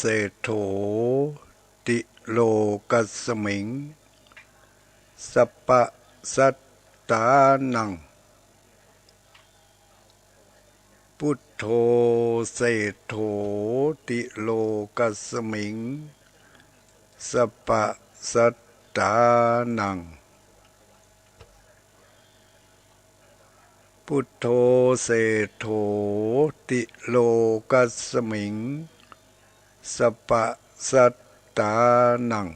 เศโถติโลกัสมิงสัปปะสัตตานังพุทโธเศโถติโลกัสมิงสัปปะสัตตานังพุทโธเศโถติโลกัสมิงสัปปะสัตตานัง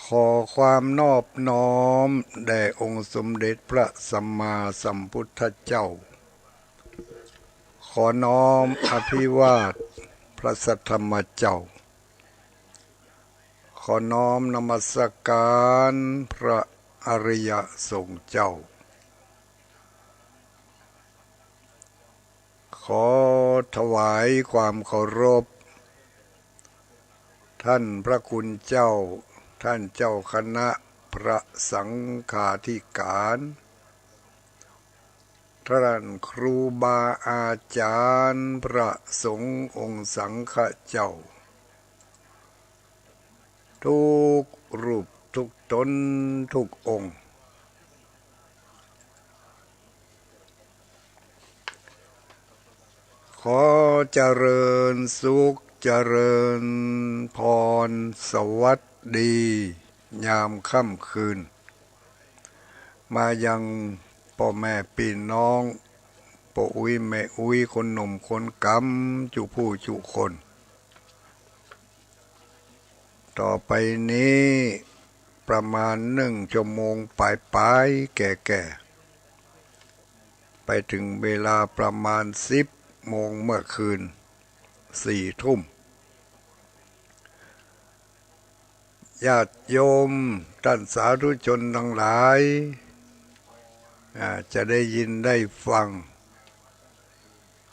ขอความนอบน้อมแด่องค์สมเด็จพระสัมมาสัมพุทธเจ้าขอน้อมอภิวาทพระสัทธรรมเจ้าขอน้อมนมัสการพระอริยสงฆ์เจ้าขอถวายความเคารพท่านพระคุณเจ้าท่านเจ้าคณะพระสังฆาธิการท่านครูบาอาจารย์พระสงฆ์องค์สังฆเจ้าทุกรูปทุกตนทุกองค์ขอเจริญสุขเจริญพรสวัสดียามค่ำคืนมายังพ่อแม่พี่น้องปู่อุ้ยแม่อุ้ยคนหนุ่มคนกำจุผู้จุคนต่อไปนี้ประมาณ1 ชั่วโมงปลายแก่ไปถึงเวลาประมาณ10 โมงเมื่อคืน4 ทุ่มญาติโยมท่านสาธุชนทั้งหลายจะได้ยินได้ฟัง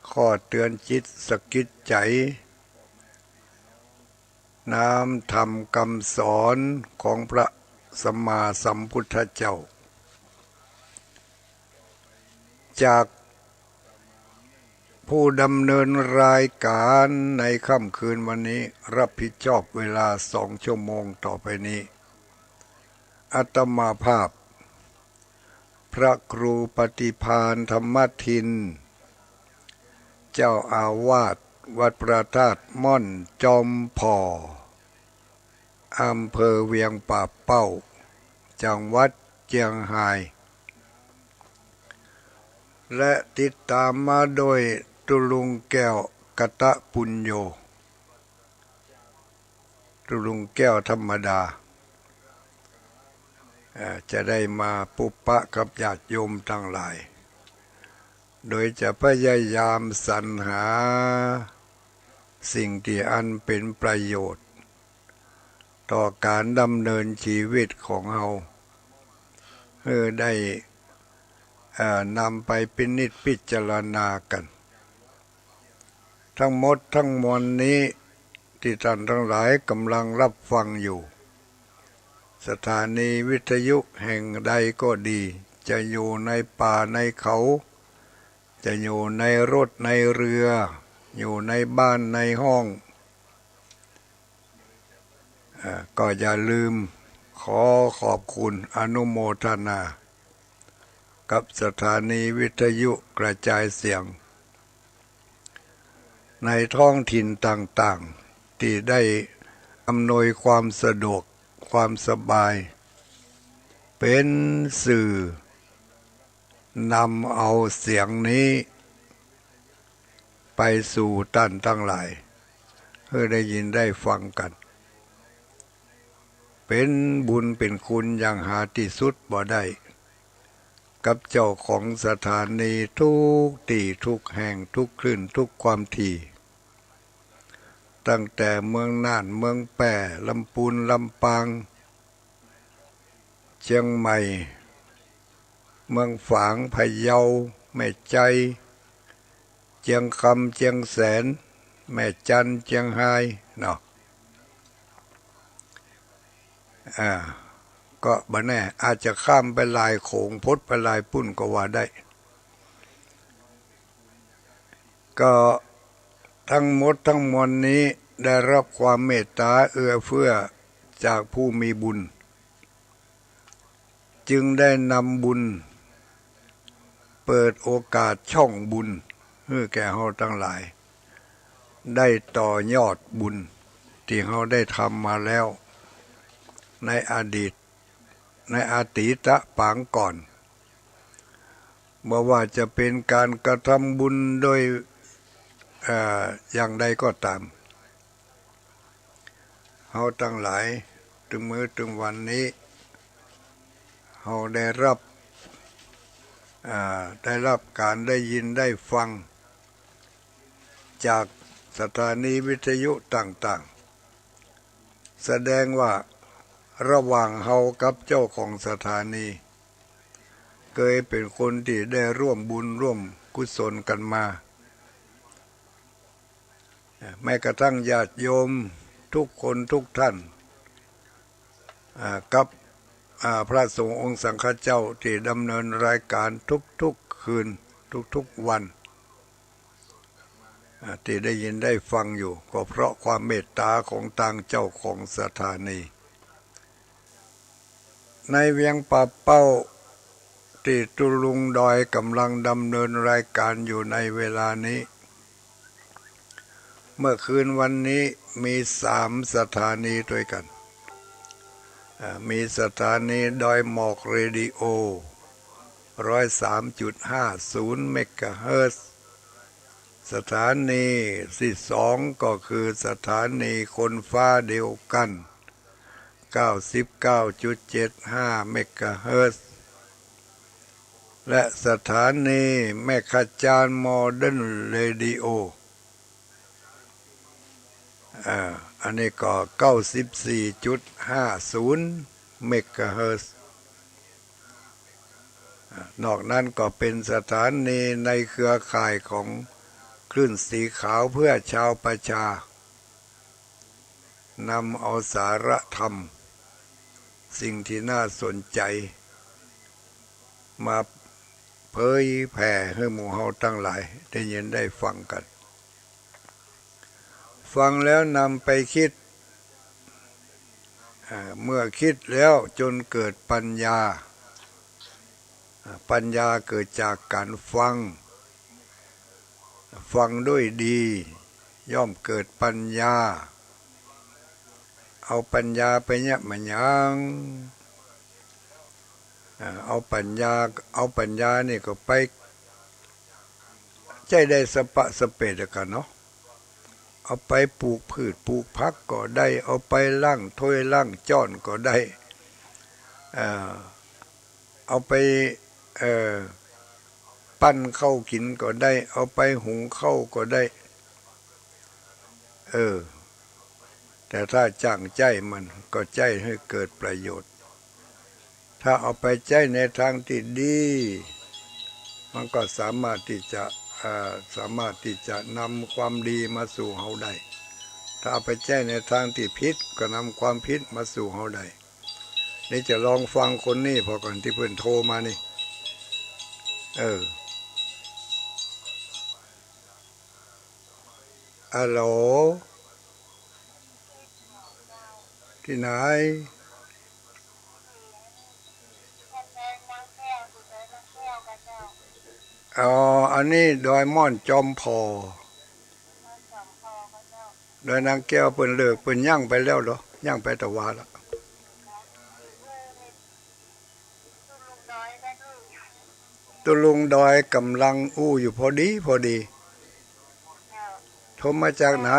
ข้อเตือนจิตสะกิดใจน้ำธรรมคำสอนของพระสัมมาสัมพุทธเจ้าจากผู้ดำเนินรายการในค่ำคืนวันนี้รับผิดชอบเวลา2 ชั่วโมงต่อไปนี้อาตมาภาพพระครูปฏิภาณธรรมทินเจ้าอาวาสวัดพระธาตุม่อนจอมพออำเภอเวียงป่าเป้าจังหวัดเชียงรายและติดตามมาโดยตุลุงแก้วกตปุญโญตุลุงแก้วธรรมดาจะได้มาปุปปะกับญาติโยมทั้งหลายโดยจะพยายามสรรหาสิ่งที่อันเป็นประโยชน์ต่อการดำเนินชีวิตของเราได้นำไปพินิจพิจารณากันทั้งหมดทั้งมวลนี้ที่ท่านทั้งหลายกำลังรับฟังอยู่สถานีวิทยุแห่งใดก็ดีจะอยู่ในป่าในเขาจะอยู่ในรถในเรืออยู่ในบ้านในห้องก็อย่าลืมขอขอบคุณอนุโมทนากับสถานีวิทยุกระจายเสียงในท้องถิ่นต่างๆที่ได้อำนวยความสะดวกความสบายเป็นสื่อนำเอาเสียงนี้ไปสู่ท่านทั้งหลายเพื่อได้ยินได้ฟังกันเป็นบุญเป็นคุณอย่างหาที่สุดบ่ได้กับเจ้าของสถานีทุกที่ทุกแห่งทุกคลื่นทุกความถี่ตั้งแต่เมืองน่านเมืองแป่ลำพูนลำปางเชียงใหม่เมืองฝางพะเยาแม่ใจเชียงคำเชียงแสนแม่จันเชียงไฮ้เนาะก็บ่แน่อาจจะข้ามไปลายโขงพดไปลายปุ่นก็ว่าได้ ก็ทั้งหมดทั้งมวลนี้ได้รับความเมตตาเอื้อเฟื้อจากผู้มีบุญจึงได้นำบุญเปิดโอกาสช่องบุญให้แก่เราทั้งหลายได้ต่อยอดบุญที่เราได้ทำมาแล้วในอดีตในอดีตปางก่อนบ่ว่าจะเป็นการกระทำบุญโดยอย่างใดก็ตามเราทั้งหลายถึงมื้อถึงวันนี้เราได้รับการได้ยินได้ฟังจากสถานีวิทยุต่างๆแสดงว่าระหว่างเรากับเจ้าของสถานีเคยเป็นคนที่ได้ร่วมบุญร่วมกุศลกันมาแม้กระทั่งญาติโยมทุกคนทุกท่านกับพระสงฆ์องค์สังฆเจ้าที่ดำเนินรายการทุกๆคืนทุกๆวันที่ได้ยินได้ฟังอยู่ก็เพราะความเมตตาของทางเจ้าของสถานีในเวียงป่าเป้าที่ตุลุงดอยกำลังดำเนินรายการอยู่ในเวลานี้เมื่อคืนวันนี้มี3 สถานีด้วยกันมีสถานีดอยหมอกเรดิโอ103.50 เมกะเฮิรตซ์สถานีที่2ก็คือสถานีคนฟ้าเดียวกัน99.75 เมกะเฮิรตซ์และสถานีแม่ขจานโมเดิร์นเรดิโออันนี้ก็94.50 เมกะเฮิรตซ์นอกนั้นก็เป็นสถานีในเครือข่ายของคลื่นสีขาวเพื่อชาวประชานำเอาสาระธรรมสิ่งที่น่าสนใจมาเผยแผ่ให้หมู่เฮาทั้งหลายได้ยินได้ฟังกันฟังแล้วนำไปคิดเมื่อคิดแล้วจนเกิดปัญญาเกิดจากการฟังด้วยดีย่อมเกิดปัญญาเอาปัญญาไปเนี่ยมันยังเอาปัญญานี่ก็ไปใจได้สปะสเปดกันเนาะเอาไปปลูกพืชปลูกผักก็ได้เอาไปล้างถ้วยล้างจ้อนก็ได้เอาไปปั้นข้าวกินก็ได้เอาไปหุงข้าวก็ได้แต่ถ้าจ้างใจมันก็ใจให้เกิดประโยชน์ถ้าเอาไปใจในทางที่ดีมันก็สามารถที่จะนำความดีมาสู่เฮาได้ถ้าเอาไปใจในทางที่ผิดก็นำความผิดมาสู่เฮาได้นี่จะลองฟังคนนี้พอก่อนที่เพิ่นโทรมานี่ฮัลโหลที่ไหนอันนี้ดอยม่อนจอมพอดอยนางแก้วเพิ่นเลิกเพิ่นย่างไปแล้วเหรอย่างไปตะวาละตุลุงดอยกำลังอู้อยู่พอดีโทรมาจากไหน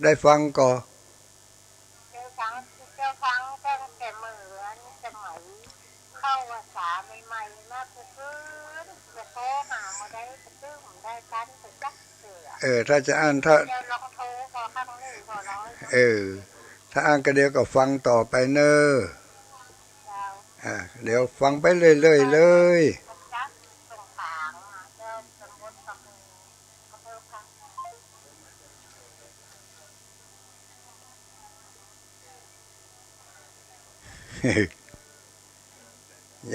ได้ฟังก่อถ้าจะอ่านถ้าถ้าอ่านก็เดี๋ยวก็ฟังต่อไปเนอะเดี๋ยวฟังไปเรื่อยๆเลย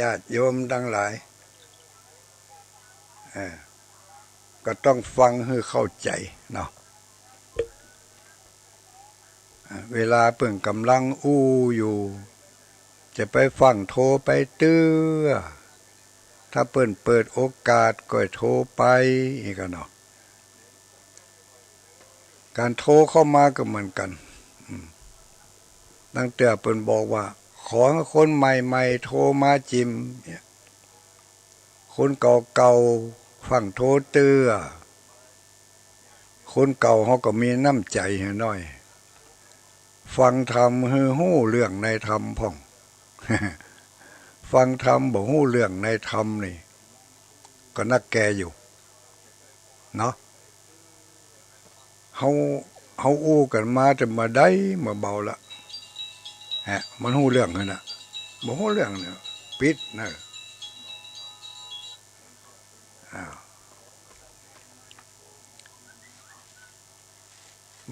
ญาติโยมทั้งหลายก็ต้องฟังให้เข้าใจเนาะเวลาเปิ่งกำลังอู้อยู่จะไปฟังโทรไปเตื้อถ้าเปิ่นเปิดโอกาสก็โทรไปอีกเนาะการโทรเข้ามาก็เหมือนกันตั้งแต่เปิ่นบอกว่าขอคนใหม่ๆโทรมาจิมคนเก่าๆฟังโทรเตื้อคนเก่าเขาก็มีน้ำใจให้น้อยฟังธรรมฮือฮู้เรื่องในธรรมพ่อง ฟังธรรมบ่ฮู้เรื่องในธรรมนี่ก็นักแกอยู่เนาะเฮาอู้กันมาจะมาได้มาเบาละมันฮู้เรื่องหั่นน่ะบ่ฮู้เรื่องเนี่ยปิดนะ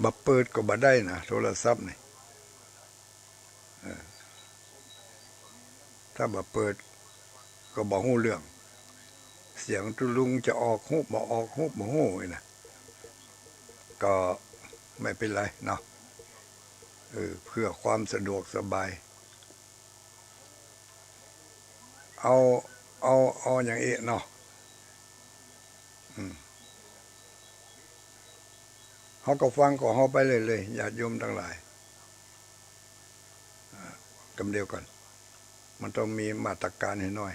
บ่เปิดก็บ่ได้นะโทรศัพท์นี่ถ้าบ่เปิดก็บ่ฮู้เรื่องเสียงตุลุงจะออกฮู้บ่ออกฮู้บ่ฮู้นี่นะก็ไม่เป็นไรเนาะเพื่อความสะดวกสบายเอาอย่างนี้เนาะเขาก็ฟังของเขาไปเลยญาติโยมทั้งหลายกำเดียวกันมันต้องมีมาตรการให้น้อย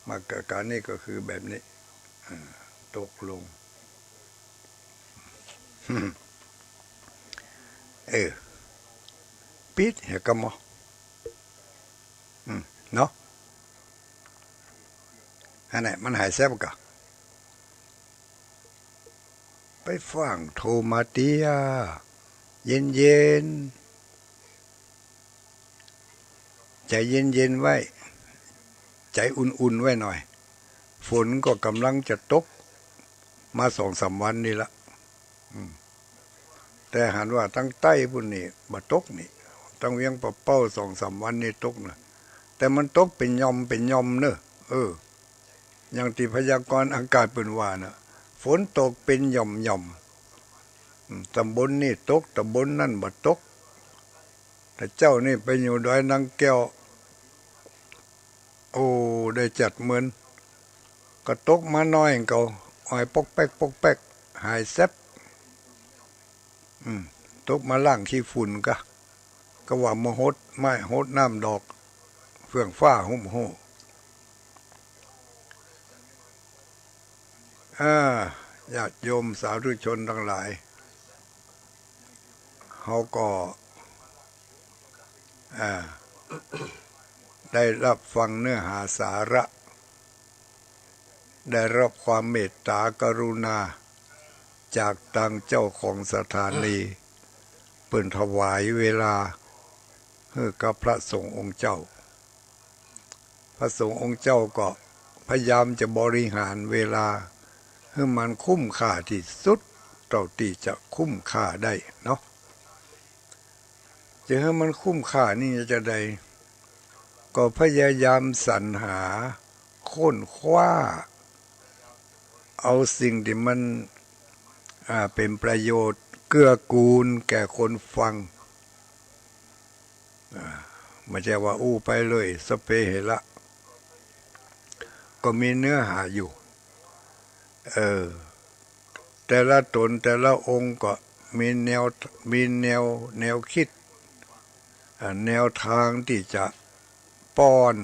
มาตรการนี่ก็คือแบบนี้ตกลงปิดเหรอกะมอเนาะอันไหนมันหายแซ่บกะไปฟังโทมาเตียเย็นใจเย็นไว้ใจอุ่นไว้หน่อยฝนก็กำลังจะตกมา2-3 วันนี่ละแต่หันว่าตั้งใต้พุ่นนี่บ่ตกนี่ตั้งเวียงปะเป้า2-3 วันนี่ตกนะแต่มันตกเป็นย่อมเนอะอย่างที่พยากรณ์อากาศเปิ้นว่านะฝนตกเป็นหย่อมตำบลนี่ตกตำบลนั่นบ่ตกแต่เจ้านี่ไปอยู่ดอยนางแก้วโอ้ได้จัดเหมือนก็ตกมาน้อยเก่าอ้อยปกแป๊กหายแซบตกมาล่างขี้ฝุ่นก็ว่ามาหดไม้หดน้ำดอกเฟื่องฟ้าหุ่มโหญาติโยมสาธุชนทั้งหลายเขาก็ได้รับฟังเนื้อหาสาระได้รับความเมตตากรุณาจากทางเจ้าของสถานีเปิ่นถวายเวลาให้กับพระสงฆ์องค์เจ้าพระสงฆ์องค์เจ้าก็พยายามจะบริหารเวลาให้มันคุ้มค่าที่สุดเท่าที่จะคุ้มค่าได้เนาะจะให้มันคุ้มค่านี่จะได้ก็พยายามสรรหาค้นคว้าเอาสิ่งที่มันเป็นประโยชน์เกื้อกูลแก่คนฟังไม่ใช่ว่าอู้ไปเลยสเปเหระก็มีเนื้อหาอยู่แต่ละตนแต่ละองค์ก็มีแนวคิดแนวทางที่จะป้อน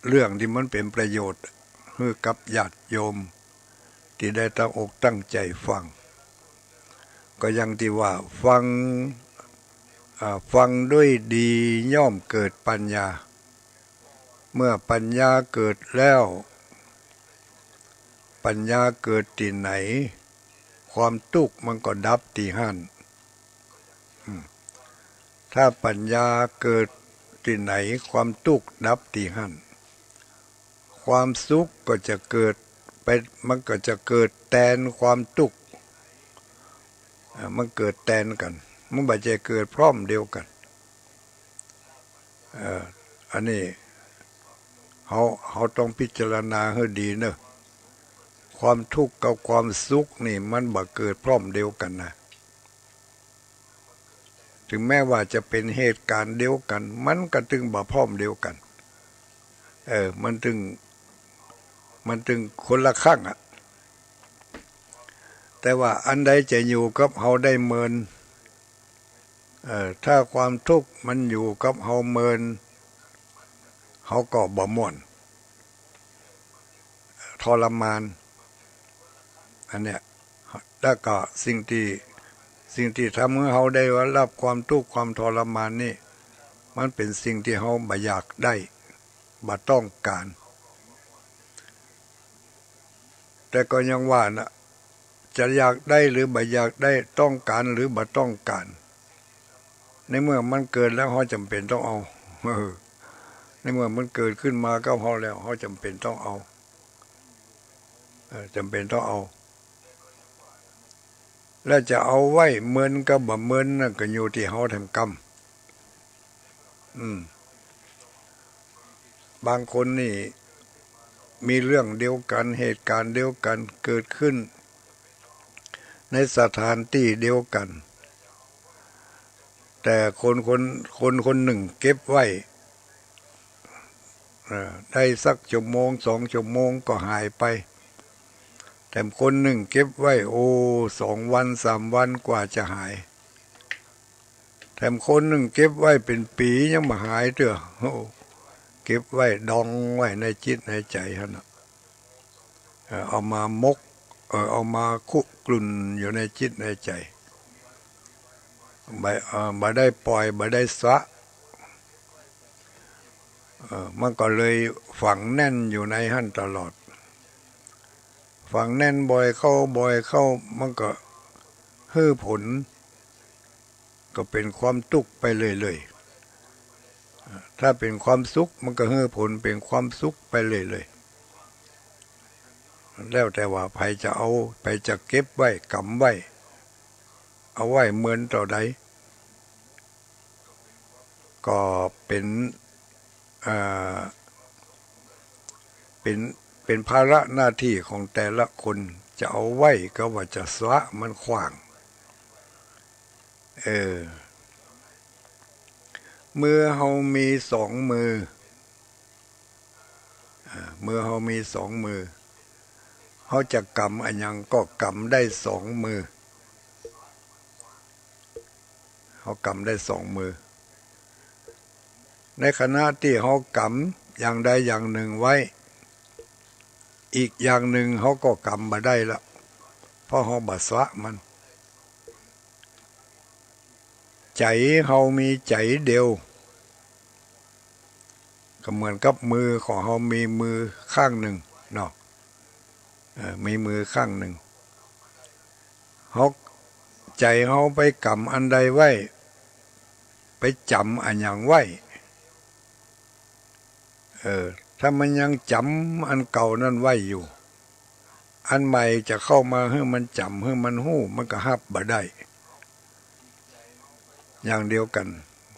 เรื่องที่มันเป็นประโยชน์ให้กับญาติโยมที่ได้ตั้งอกตั้งใจฟังก็ยังที่ว่าฟังด้วยดีย่อมเกิดปัญญาเมื่อปัญญาเกิดแล้วปัญญาเกิดที่ไหนความทุกข์มันก็ดับที่หั่นถ้าปัญญาเกิดที่ไหนความทุกข์ดับที่หั่นความสุขก็จะเกิดไปมันก็จะเกิดแทนความทุกข์มันเกิดแทนกันมันบ่ใช่เกิดพร้อมเดียวกัน อันนี้เขาต้องพิจารณาให้ดีเนอะความทุกข์กับความสุขนี่มันบ่เกิดพร้อมเดียวกันนะถึงแม้ว่าจะเป็นเหตุการณ์เดียวกันมันก็ถึงบ่พร้อมเดียวกันมันถึงคนละข้างอ่ะแต่ว่าอันใดจะอยู่กับเฮาได้เมินถ้าความทุกข์มันอยู่กับเฮาเมินเฮาก็บ่ม่วนทรมานอันเนี้ยแล้วก็สิ่งที่ทำให้เฮาได้รับความทุกข์ความทรมานนี่มันเป็นสิ่งที่เฮาบ่อยากได้บ่ต้องการแต่ก็ยังว่านะจะอยากได้หรือบ่อยากได้ต้องการหรือบ่ต้องการในเมื่อมันเกิดแล้วเฮาจำเป็นต้องเอาในเมื่อมันเกิดขึ้นมาก็เฮาแล้วเฮาจำเป็นต้องเอาจำเป็นต้องเอาแล้วจะเอาไว้เมินก็บ่เมินก็อยู่ที่เฮาทำกรรมบางคนนี่มีเรื่องเดียวกันเหตุการณ์เดียวกันเกิดขึ้นในสถานที่เดียวกันแต่คนหนึ่งเก็บไว้ได้สักชั่วโมง2 ชั่วโมงก็หายไปแต่คนหนึ่งเก็บไว้2 วัน3 วันกว่าจะหายแต่คนหนึ่งเก็บไว้เป็นปียังไม่หายเด้อเก็บไว้ดองไว้ในจิตในใจฮะนะเอามามกเอามาคุกรุ่นอยู่ในจิตในใจบ่ได้ปล่อยบ่ได้สะมันก็เลยฝังแน่นอยู่ในหั่นตลอดฝังแน่นบ่อยเข้ามันก็ให้ผลก็เป็นความทุกข์ไปเรื่อยๆถ้าเป็นความสุขมันก็ให้ผลเป็นความสุขไปเรื่อยๆแล้วแต่ว่าใครจะเอาใครจะเก็บไว้กำไว้เอาไว้เหมือนต่อใดก็เป็นภาระหน้าที่ของแต่ละคนจะเอาไว้ก็ว่าจะสละมันขว้างเมื่อเฮามี2 มือเมื่อเฮามี2 มือเฮาจะกำอันยังก็กำได้2 มือเฮากำได้2 มือในขณะที่เฮากำอย่างใดอย่างหนึ่งไว้อีกอย่างหนึ่งเขาก็กำมาได้ละเพราะเขาบาสะมันใจเขามีใจเดียวก็เหมือนกับมือของเขามีมือข้างหนึ่งเนาะมีมือข้างหนึ่งเขาใจเขาไปกำอันใดไว้ไปจำอันอย่างไว้ถ้ามันยังจำอันเก่านั่นไว้อยู่อันใหม่จะเข้ามาให้มันจำให้มันหู้มันก็หับบ่ได้อย่างเดียวกัน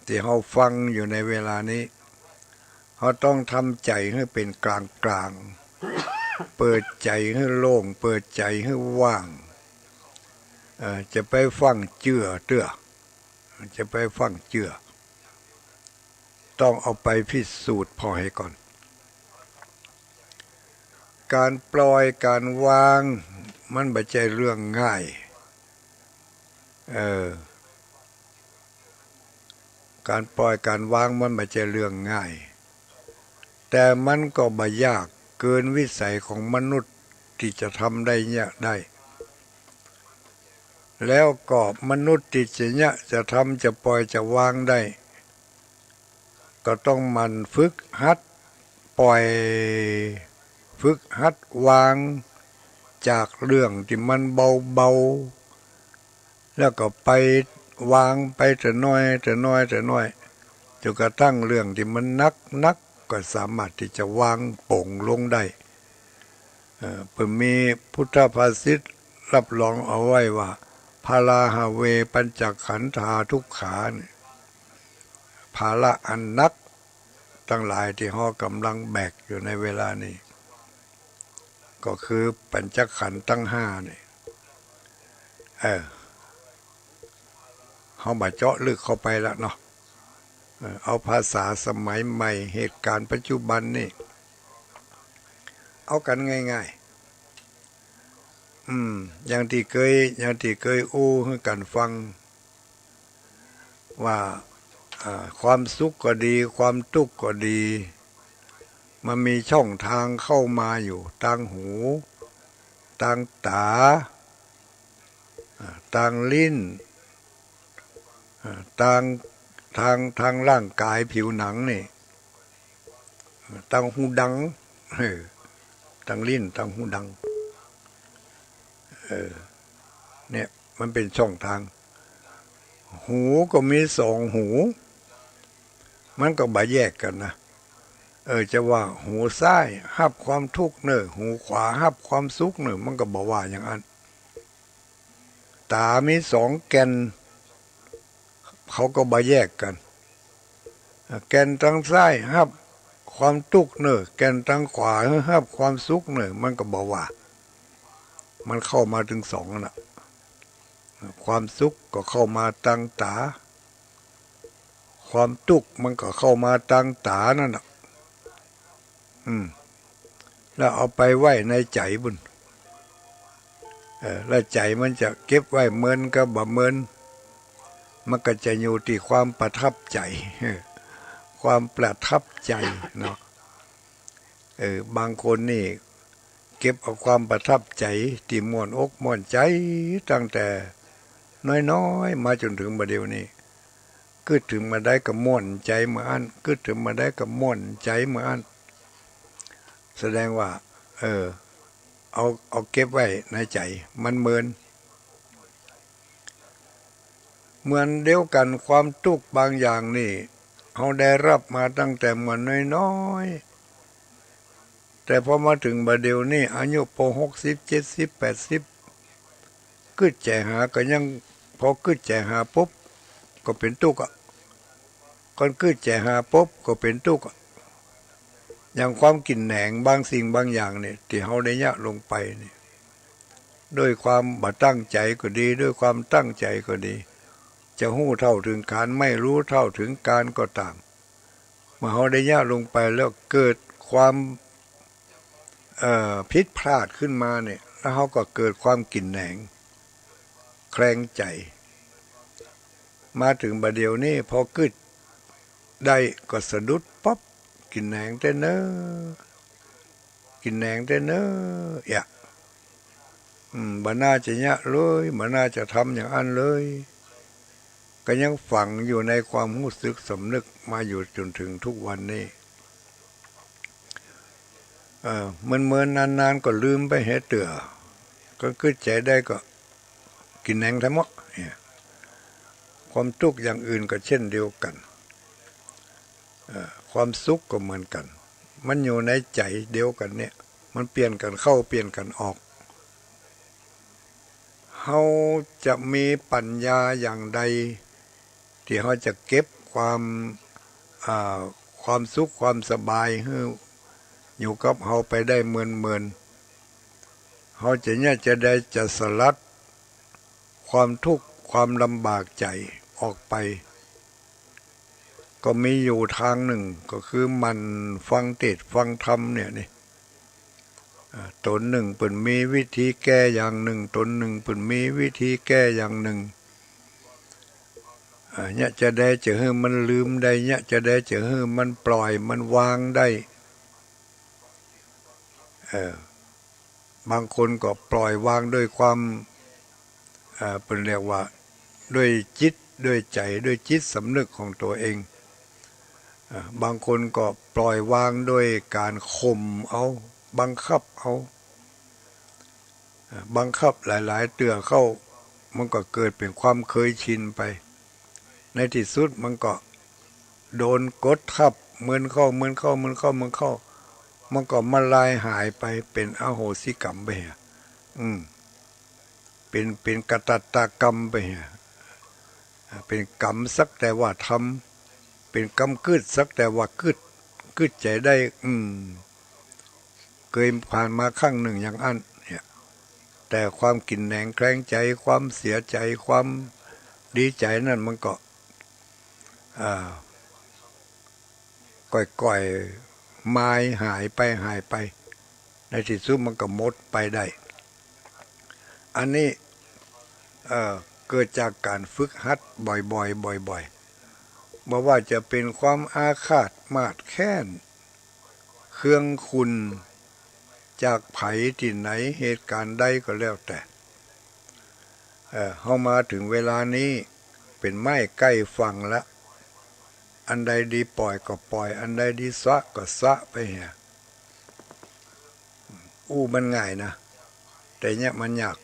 ที่เราฟังอยู่ในเวลานี้เราต้องทำใจให้เป็นกลางกลางเปิดใจให้โล่งเปิดใจให้ว่างจะไปฟังเจือจะไปฟังเจือต้องเอาไปพิสูจน์พอให้ก่อนการปล่อยการวางมันไม่ใช่เรื่องง่ายการปล่อยการวางมันไม่ใช่เรื่องง่ายแต่มันก็ไม่ยากเกินวิสัยของมนุษย์ที่จะทำได้เนี่ยได้แล้วก็มนุษย์ที่จะทำจะปล่อยจะวางได้ก็ต้องมันฝึกหัดปล่อยฝึกหัดวางจากเรื่องที่มันเบาๆแล้วก็ไปวางไปแต่น้อยจนกระทั่งเรื่องที่มันนักก็สามารถที่จะวางโป่งลงได้เพิ่นมีพุทธภาษิตรับรองเอาไว้ว่าภาราหะเวปัญจขันธาทุกขาภาระอันนัก ตั้งหลายที่ห่อกำลังแบกอยู่ในเวลานี้ก็คือปัญจขันธ์ตั้งห้านี่เขามาเจาะลึกเข้าไปแล้วเนาะเอาภาษาสมัยใหม่เหตุการณ์ปัจจุบันนี่เอากันง่ายๆอย่างที่เคยอู้ให้กันฟังว่าความสุขก็ดีความทุกข์ก็ดีมันมีช่องทางเข้ามาอยู่ทางหูทางตาทางลิ้นทางร่างกายผิวหนังนี่ทางหูดังทางลิ้นทางหูดังเนี่ยมันเป็นช่องทางหูก็มีสองหูมันก็บ่แยกกันนะจะว่าหูซ้ายฮับความทุกข์เนอะหูขวาฮับความสุขเนอะมันก็บ่ว่าอย่างนั้นตามีสองแกนเขาก็บ่แยกกันแกนทางซ้ายฮับความทุกข์เนอะแกนทางขวาฮับความสุขเนอะมันก็บ่ว่ามันเข้ามาถึงสองน่ะความสุขก็เข้ามาทางตาความทุกข์มันก็เข้ามาทางตานั่นน่ะแล้วเอาไปไว้ในใจบุญแล้วใจมันจะเก็บไว้เมินก็บ่เมินมันก็จะอยู่ที่ความประทับใจความประทับใจเนาะบางคนนี่เก็บเอาความประทับใจที่ม่วนอกม่วนใจตั้งแต่น้อยๆมาจนถึงบัดเดี๋ยวนี้กึดถึงมาได้ก็ม่วนใจเหมือนอันกึดถึงมาได้ก็ม่วนใจเหมือนอันแสดงว่าเอาเก็บไว้ในใจมันเหมือนเดียวกันความทุกข์บางอย่างนี่เขาได้รับมาตั้งแต่เมื่อน้อยๆแต่พอมาถึงบัดเดี๋ยวนี้อายุพอ60 70 80กึดใจหาก็ยังพอกึดใจหาปุ๊บก็เป็นทุกข์คนกึดใจหาปุ๊บก็เป็นทุกข์อย่างความกินแหนงบางสิ่งบางอย่างเนี่ยที่เขาได้ยะลงไปนี่ด้วยความบ่ตั้งใจก็ดีด้วยความตั้งใจก็ดีจะหู้เท่าถึงการไม่รู้เท่าถึงการก็ตามเมื่อเขาได้ยะลงไปแล้วเกิดความผิดพลาดขึ้นมาเนี่ยแล้วเขาก็เกิดความกินแหนงแคลงใจมาถึงบัดเดี๋ยวนี้พอกึดได้ก็สะดุดป๊อบกินแหนงแต่เนอกินแหนงแต่เนอบ่น่าจะยะเลยบ่น่าจะทำอย่างอันเลยก็ยังฝังอยู่ในความรู้สึกสำนึกมาอยู่จนถึงทุกวันนี้เมื่อนานๆก็ลืมไปเหตุเตื่อก็คิดใจได้ก็กินแหนงทั้งหมดความทุกข์อย่างอื่นก็เช่นเดียวกันความสุขก็เหมือนกันมันอยู่ในใจเดียวกันเนี่ยมันเปลี่ยนกันเข้าเปลี่ยนกันออกเขาจะมีปัญญาอย่างใดที่เขาจะเก็บความสุขความสบายให้อยู่กับเขาไปได้เมินเขาจะได้จะสลัดความทุกข์ความลำบากใจออกไปก็มีอยู่ทางหนึ่งก็คือมันฟังเทศน์ฟังธรรมเนี่ยนี่ตนหนึ่งเปิ่นมีวิธีแก้อย่างหนึ่งตนหนึ่งเปิ่นมีวิธีแก้อย่างหนึ่งเนี่ยจะได้จะให้มันลืมได้เนี่ยจะได้จะให้มันปล่อยมันวางได้บางคนก็ปล่อยวางด้วยความเป็นเรียกว่าด้วยจิตด้วยใจด้วยจิตสำนึกของตัวเองบางคนก็ปล่อยวางด้วยการข่มเอาบังคับเอาบังคับหลายๆเตือเข้ามันก็เกิดเป็นความเคยชินไปในที่สุดมันก็โดนกดทับเหมือนเข้ามันก็มาลายหายไปเป็นอโหสิกรรมไปเป็นกตัตตกรรมไปเป็นกรรมสักแต่ว่าทำเป็นกรรมกึดสักแต่ว่ากึด กึดใจได้เคยผ่านมาครั้งหนึ่งอย่างอันเนี่ยแต่ความกินแหนงแคลงใจความเสียใจความดีใจนั่นมันก็ก่อยๆไม้หายไปในที่สุดมันก็หมดไปได้อันนี้เกิดจากการฝึกหัดบ่อยๆไม่ว่าจะเป็นความอาฆาตมาดแค้นเครื่องคุณจากไผที่ไหนเหตุการณ์ใดก็แล้วแต่เข้ามาถึงเวลานี้เป็นไม้ใกล้ฝั่งแล้วอันใดดีปล่อยก็ปล่อยอันใดดีสะก็สะไปเหียมันง่ายนะแต่เนี่ยมันยาก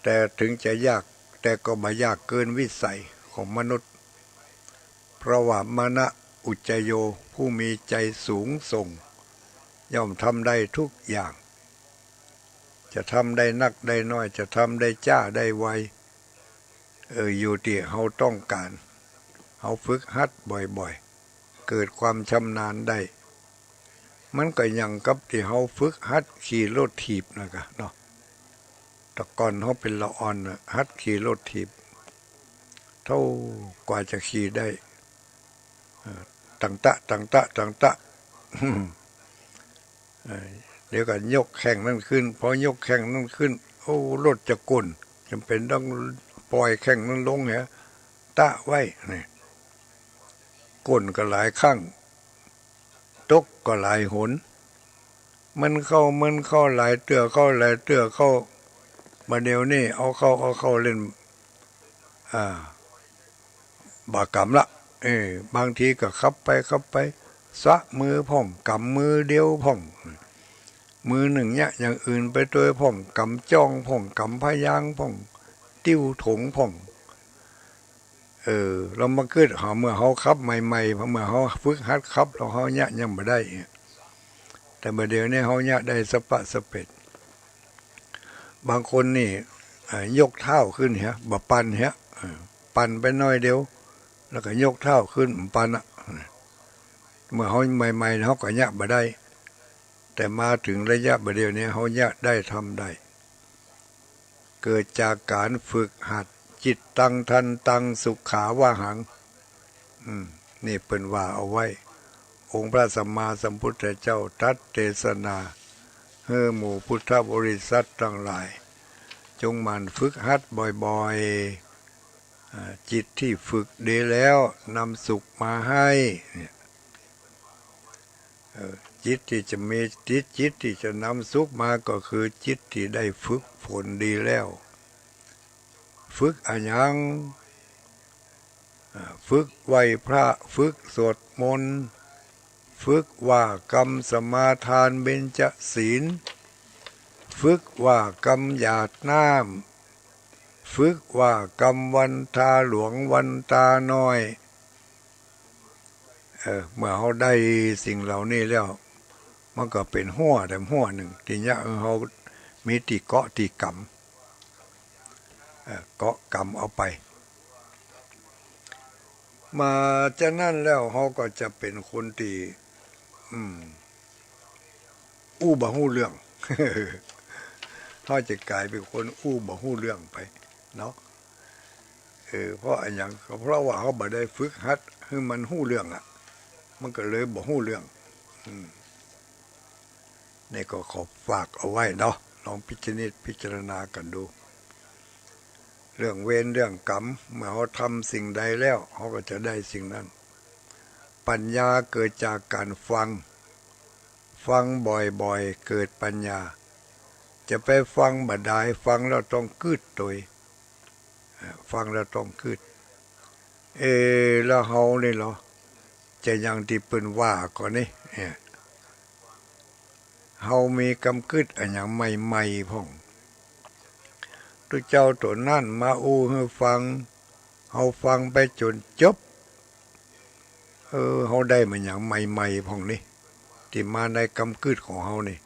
แต่ถึงจะยากแต่ก็ไม่ยากเกินวิสัยของมนุษย์เพราะว่ามานะอุจจโยผู้มีใจสูงส่งย่อมทำได้ทุกอย่างจะทำได้นักได้น้อยจะทำได้จ้าได้ไวอยู่ที่เราต้องการเราฝึกหัดบ่อยๆเกิดความชำนาญได้มันก็ยังกับที่เราฝึกหัดขี่รถถีบนะครับเนาะแต่ก่อนเขาเป็นละอ่อนหัดขี่รถถีบเท่ากว่าจะขี่ได้ตั้งตะเดี๋ยวก็ยกแข้งนั่นขึ้นพอยกแข้งนั่นขึ้นรถจะกุ่นจำเป็นต้องปล่อยแข้งนั่นลงเนี่ยตะไว้นี่กุ่นก็หลายครั้งตกก็หลายหนมันเข้าหลายเตือเข้ามาเดี๋ยวนี้เอาเข้าเล่นบากรรมละบางทีก็ขับไปสะมือพ่องกำมือเดียวพ่องมือหนึ่งเนี่ยอย่างอื่นไปตัวพ่องกำจ้องพ่องกำพยางพ่องติ้วถงพ่องเรามาเกิดเมื่อเขาขับใหม่ๆเมื่อเขาฝึกหัดขับเราเขาเนี่ยยังไม่ได้แต่เมื่อเดี๋ยวนี้เขาเนี่ยได้สปะสเปดบางคนนี่ยกเท้าขึ้นบ่ปั่นปั่นไปน้อยเดียวแล้วก็ยกเท้าขึ้นปั่นเมื่อเขาใหม่ๆเขาก็เนี่ยบ่ได้แต่มาถึงระยะเดี๋ยวนี้เขาเนี่ยได้ทำได้เกิดจากการฝึกหัดจิตตังทันตังสุขาวาหังนี่เป็นว่าเอาไว้องค์พระสัมมาสัมพุทธเจ้าตรัสเทศนาหมู่พุทธบริษัททั้งหลายจงหมั่นฝึกหัดบ่อยๆจิตที่ฝึกดีแล้วนำสุขมาให้จิตที่จะมีจิตที่จะนำสุขมาก็คือจิตที่ได้ฝึกฝนดีแล้วฝึกอะไรยังฝึกไหวพระฝึกสวดมนต์ฝึกว่ากรรมสมาทานเบญจศีลฝึกว่ากรรมหยาดน้ำฝึกว่ากรรมวันทาหลวงวันตาน้อยเมื่อเขาได้สิ่งเหล่านี้แล้วมันก็เป็นหัวแต่หัวหนึ่งทีนี้เขามีตีเกาะตีกรรมเกาะกรรมเอาไปมาจากนั้นแล้วเขาก็จะเป็นคนที่บ่ฮู้เรื่องเขาจะกลายเป็นคนบ่ฮู้เรื่องไปเนาะเพราะอะไรอย่างเพราะว่าเขาบ่ได้ฝึกหัดให้มันฮู้เรื่องมันก็เลยบ่ฮู้เรื่องนี่ก็ขอฝากเอาไว้เนาะลองพิจารณากันดูเรื่องเวรเรื่องกรรมเมื่อเขาทำสิ่งใดแล้วเขาก็จะได้สิ่งนั้นปัญญาเกิดจากการฟังบ่อยๆเกิดปัญญาจะไปฟังบ่ได้ฟังแล้วต้องกึดตัวฟังแล้วต้องกึดแล้วเฮานี่เหรอจะยังที่เปิ้นว่าก่อนนี่เฮามีกำกึดอันอย่างใหม่ๆพ่องตัวเจ้าตัวนั่นมาให้ฟังเฮาฟังไปจนจบเฮาได้มาอย่างใหม่ๆพ่องนี่ที่มาในกำกึดของเฮานี่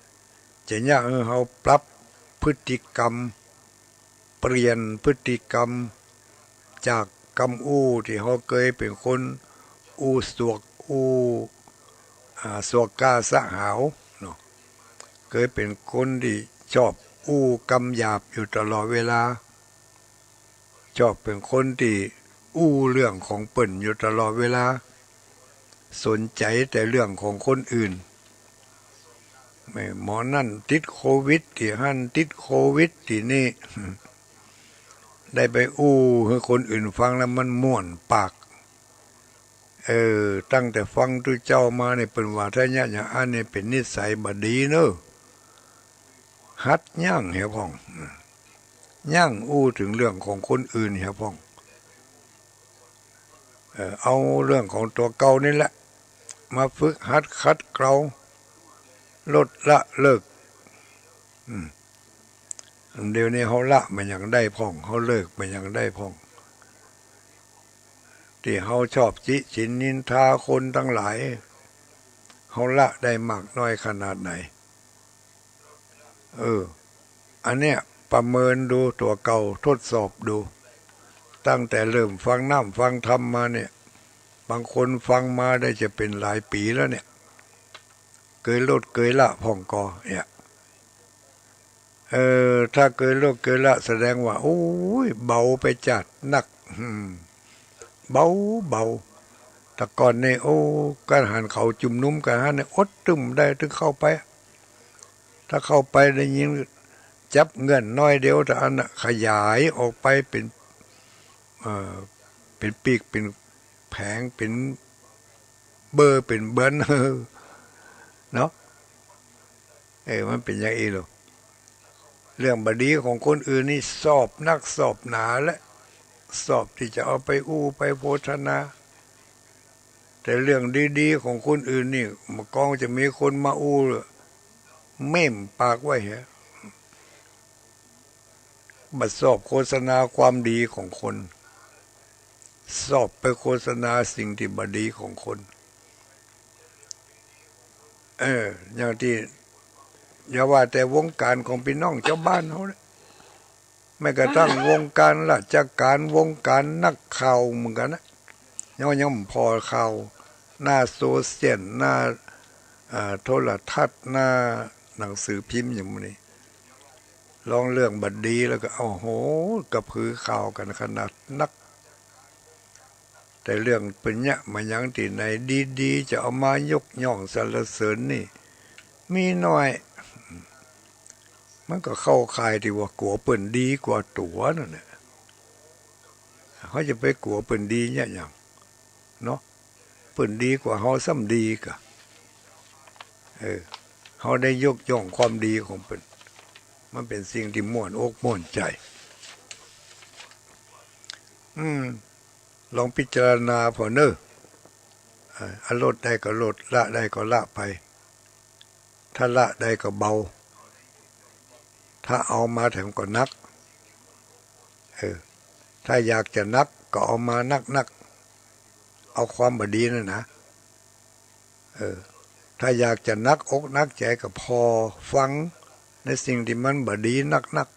จะยากเฮาปรับพฤติกรรมเปลี่ยนพฤติกรรมจากกรรมที่เฮาเคยเป็นคนสวก สวกาสะหาวเนาะเคยเป็นคนที่ชอบอู้กำหยาบอยู่ตลอดเวลาชอบเป็นคนที่อู้เรื่องของเปิ่นอยู่ตลอดเวลาสนใจแต่เรื่องของคนอื่นไม่หมอนั่นติดโควิดที่หั่นติดโควิดที่นี่ได้ไปอู้ให้คนอื่นฟังแล้วมันม่วนปากตั้งแต่ฟังตุเจ้ามาเนี่ยเป็นว่าถ้าเนี่ยอย่างอันนี้เป็นนิสัยบดีเนอะฮัดย่างเหี่ยพ่องย่างอู้ถึงเรื่องของคนอื่นเหี่ยพ่องเอาเรื่องของตัวเก่านี่แหละมาฝึกหัดคัดเกลาลดละเลิกเดี๋ยวนี้เขาละมันยังได้พ่องเขาเลิกมันยังได้พ่องที่เขาชอบจิฉินนินทาคนทั้งหลายเขาละได้มากน้อยขนาดไหนอันเนี้ยประเมินดูตัวเก่าทดสอบดูตั้งแต่เริ่มฟังน้ำฟังธรรมมาเนี่ยบางคนฟังมาได้จะเป็นหลายปีแล้วเนี่ยเกยลดเกยละพ่องกอเนี่ยถ้าเกยลดเกยละแสดงว่าโอ้ยเบาไปจัดหนักเบาเบาแต่ก่อนเนี่ยโอ้การหันเขาจุ่มนุ่มกันหันเนี่ยอดตึมได้ถึงเข้าไปถ้าเข้าไปได้ยินจับเงินน้อยเดียวแต่อันน่ะขยายออกไปเป็นปีกเป็นแผงเป็นเบอร์เป็นเบิ้ลเนาะมันเป็นอย่างนี้หรอเรื่องบดีของคนอื่นนี่สอบนักสอบหนาและสอบที่จะเอาไปอู้ไปโพธนาแต่เรื่องดีๆของคนอื่นนี่มันกองจะมีคนมาอู้เม่มปากไว้เหรอบัดสอบโฆษณาความดีของคนสอบไปโฆษณาสิ่งที่บดีของคนอย่างที่อย่าว่าแต่วงการของพี่น้องเจ้าบ้านเขาเลยแม้กระทั่งวงการราชการวงการนักข่าวเหมือนกันนะยังพอข่าวหน้าโซเชียลหน้าโทรทัศน์หน้าหนังสือพิมพ์อย่างนี้ลองเรื่องบัดดีแล้วก็โอ้โหกระพือข่าวกันขนาดนักแต่เรื่องเป็นเนี่ยมันยังที่ไหนดีๆจะเอามายกย่องสรรเสริญนี่มีน้อยมันก็เข้าข่ายที่ว่ากลัวเปิ่นดีกว่าตัวนั่นแหละเขาจะไปกลัวเปิ่นดีเนี่ยอย่างเนาะเปิ่นดีกว่าเขาซ้ำดีกะเขาได้ยกย่องความดีของเปิ่นมันเป็นสิ่งที่ม่วนอกม่วนใจลองพิจารณาพอเนอะลดได้ก็ลดละได้ก็ละไปถ้าละได้ก็เบาถ้าเอามาแถมก็นักถ้าอยากจะนักก็เอามานักเอาความบดีนั่นนะถ้าอยากจะนักอกนักใจก็พอฟังในสิ่งที่มันบดีนัก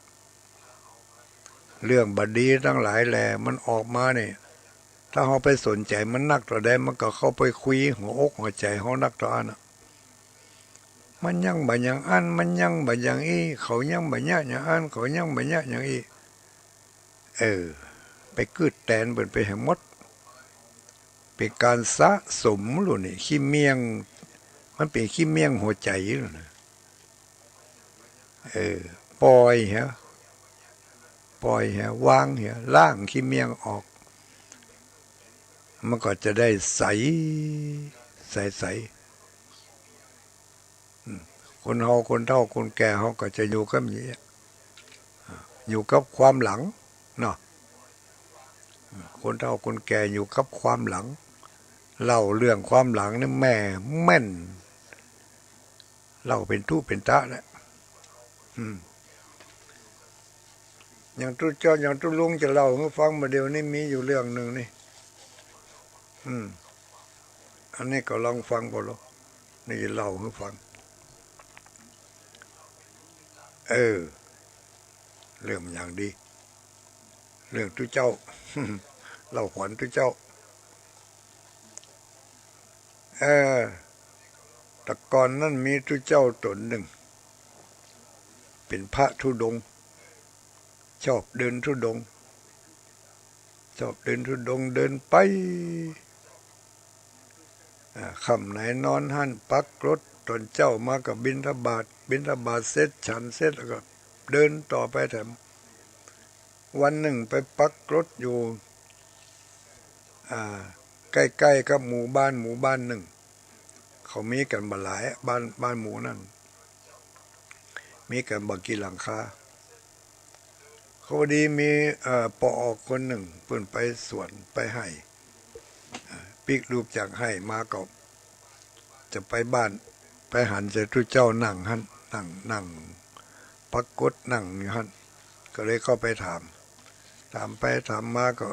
เรื่องบดีทั้งหลายแหล่มันออกมาเนี่ยถ้าเราไปสนใจมันนักต่อใดมันก็เข้าไปคุยหัวอกหัวใจเรานักต่ออันมันยังบ่อย่างอันมันยังบ่อย่างอีเขายังบ่ยะอย่างอันเขายังบ่ยะอย่างอีไปกึดแตนเปิดไปแห่งมดเป็นการสะสมหรือนี่ขี้เมียงมันเป็นขี้เมียงหัวใจหรือนะปล่อยเหรอปล่อยเหรอวางเหรอล่างขี้เมียงออกมันก็จะได้ใสใสคนเฮาคนเฒ่าคนแก่เขาก็จะอยู่กับอย่างนี้อยู่กับความหลังเนาะคนเฒ่าคนแก่อยู่กับความหลังเล่าเรื่องความหลังนี่แม่แม่นเล่าเป็นตู้เป็นตะแล้วอย่างตู้เจ้าอย่างตู้ลุงจะเล่าให้ฟังมาเดี๋ยวนี้มีอยู่เรื่องหนึ่งนี่อันนี้ก็ลองฟังบ่ล่ะนี่เล่าให้ฟังเรื่องอย่างดีเรื่องตู้เจ้าเล่าขวัญตู้เจ้า แต่ก่อนนั้นมีทุเจ้าตนหนึ่งเป็นพระธุดงค์ชอบเดินธุดงค์ชอบเดินธุดงค์เดินไปค่ำไหนนอนหั่นปักรถตนเจ้ามากับบิณฑบาตเสร็จฉันเสร็จแล้วก็เดินต่อไปแถมวันหนึ่งไปปักรถอยู่ใกล้ๆกับหมู่บ้านหนึ่งเขามีกันบ่หลายบ้านหมู่นั่นมีกันบ่กี่หลังคาเขาดีมีปอคนหนึ่งเพิ่นไปสวนไปให้ปิกรูปจากให้มาก็จะไปบ้านไปหันเสร็จทุเจ้านั่งหันนั่งปักกดนั่งอยู่หันก็เลยเข้าไปถามไปถามมาก็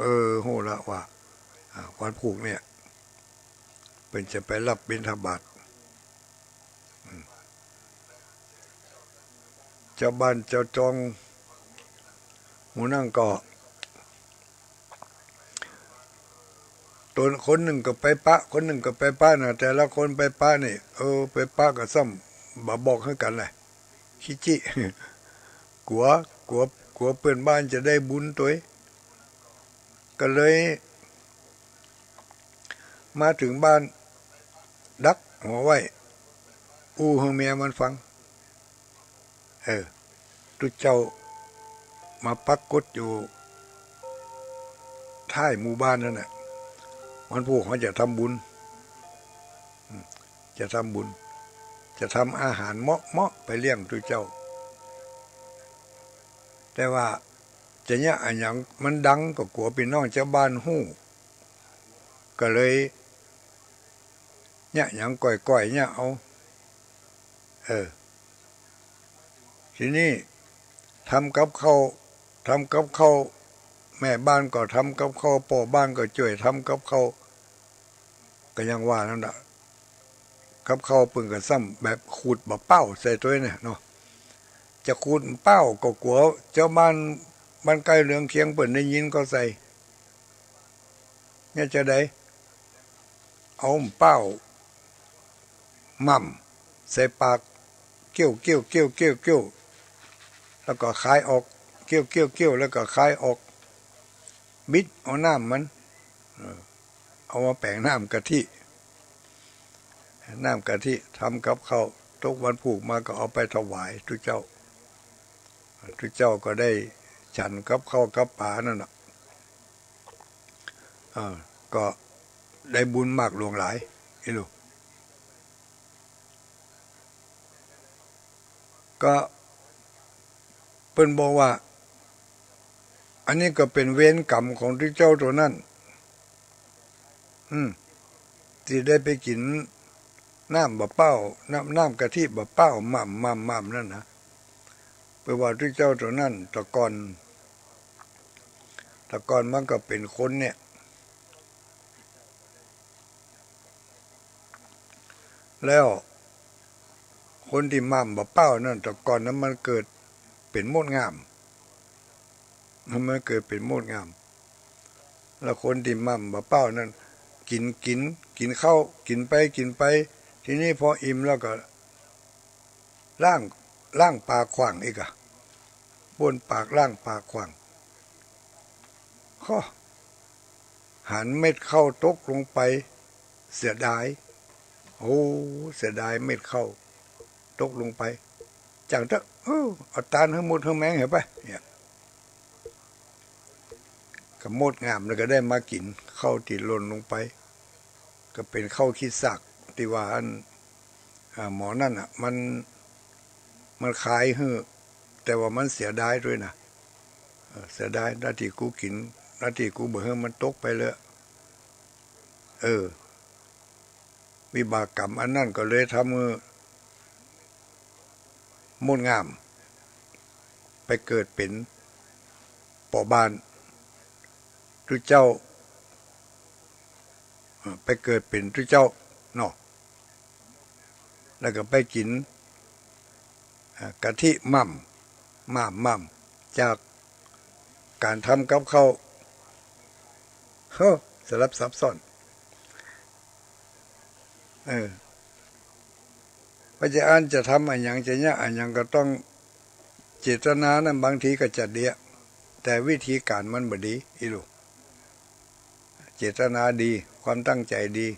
โหละว่าวันผูกเนี่ยเป็นจะไปรับบิณฑบาตเจ้าบ้านเจ้าจองหมูนั่งก็ตัวคนหนึ่งก็ไปปะคนหนึ่งก็ไปป้าน่ะแต่ละคนไปป้านี่ไปป้าก็ซ้ำบ่บอกให้กันเลยขี้จี้กลัวเพื่อนบ้านจะได้บุญตัวก็เลยมาถึงบ้านดักหัวไว้ให้เมียมันฟังตุเจ้ามาปักกดอยู่ท้ายหมู่บ้านนั่นแหละมันพวกเขาจะทำบุญจะทำอาหารเหมาะไปเลี้ยงตุเจ้าแต่ว่าจะเนี่ยอันอย่างมันดังก็กลัวพี่น้องเจ้าบ้านหู้ก็เลยเนี่ยอย่างก่อยเนี่ยเอาทีนี้ทำกับข้าวแม่บ้านก็ทำกับข้าวพ่อบ้านก็ช่วยทำกับข้าวก็ยังว่านั่นแหละกับข้าวปึ่งกับซ้ำแบบขูดบะเป้าใส่ตัวเนี่ยเนาะจะขูดเป้าก็กลัวเจ้าบ้านใกล้เรืองเคียงเปิดได้ยินก็ใส่เนี่ยจะได้เอาเป้ามั่มใส่ปากเกี้ยวแล้วก็คายออกเกี้ยวแล้วก็คายออกบิดเอาน้ำมันเอามาแปลงน้ำกะทิทำกับข้าวทุกวันผูกมาก็เอาไปถวายทุกเจ้าก็ได้ฉันกับข้าวกับปลานั่นน่ะก็ได้บุญมากหลวงหลายไอ้ลูกก็เพิ่นบอกว่าอันนี้ก็เป็นเวรกรรมของทุกเจ้าตัวนั้นที่ได้ไปกินน้ำบะเป้าน้ำกะทิบะเป้าม่ำนั่นนะแปลว่าทุกเจ้าตัวนั้นตะกอนมันก็เป็นคนเนี่ยแล้วคนที่ม่ำบะเป้านั่นตะกอนนั้นมันเกิดเป็นมดงามมันเกิดเป็นมดงามแล้วคนที่ม่ำบะเป้านั่นกินข้าวกินไปทีนี้พออิ่มแล้วก็ล่างปากขวางอีกบนปากล่างปากขวางหันเม็ดข้าวตกลงไปเสียดายเสียดายเม็ดข้าวตกลงไปจังเถอะเอาตาลให้หมดให้แมงเห็นปะเนี่ยก็หมดงามแล้วก็ได้มากินข้าวติดหล่นลงไปก็เป็นข้าวขี้สักที่ว่าหมอนั่นมันขายแต่ว่ามันเสียดายด้วยนะเสียดายหน้าที่กูกินหน้าที่กูเบื่อมันตกไปเลยวิบากกรรมอันนั่นก็เลยทำมดงามไปเกิดเป็นป่อบ้านทุเจ้าไปเกิดเป็นทุเจ้าเนาะแล้วก็ไปกินกะทิม่ำจากการทำกับข้าวสลับซับซ้อน ระเจ้าอันจะทำอันอย่างจะเนี่ยอันอย่างก็ต้องเจตนานั้นบางทีก็จะเดียแต่วิธีการมันบ่ดีอีลูกเจตนาดีความตั้งใจดี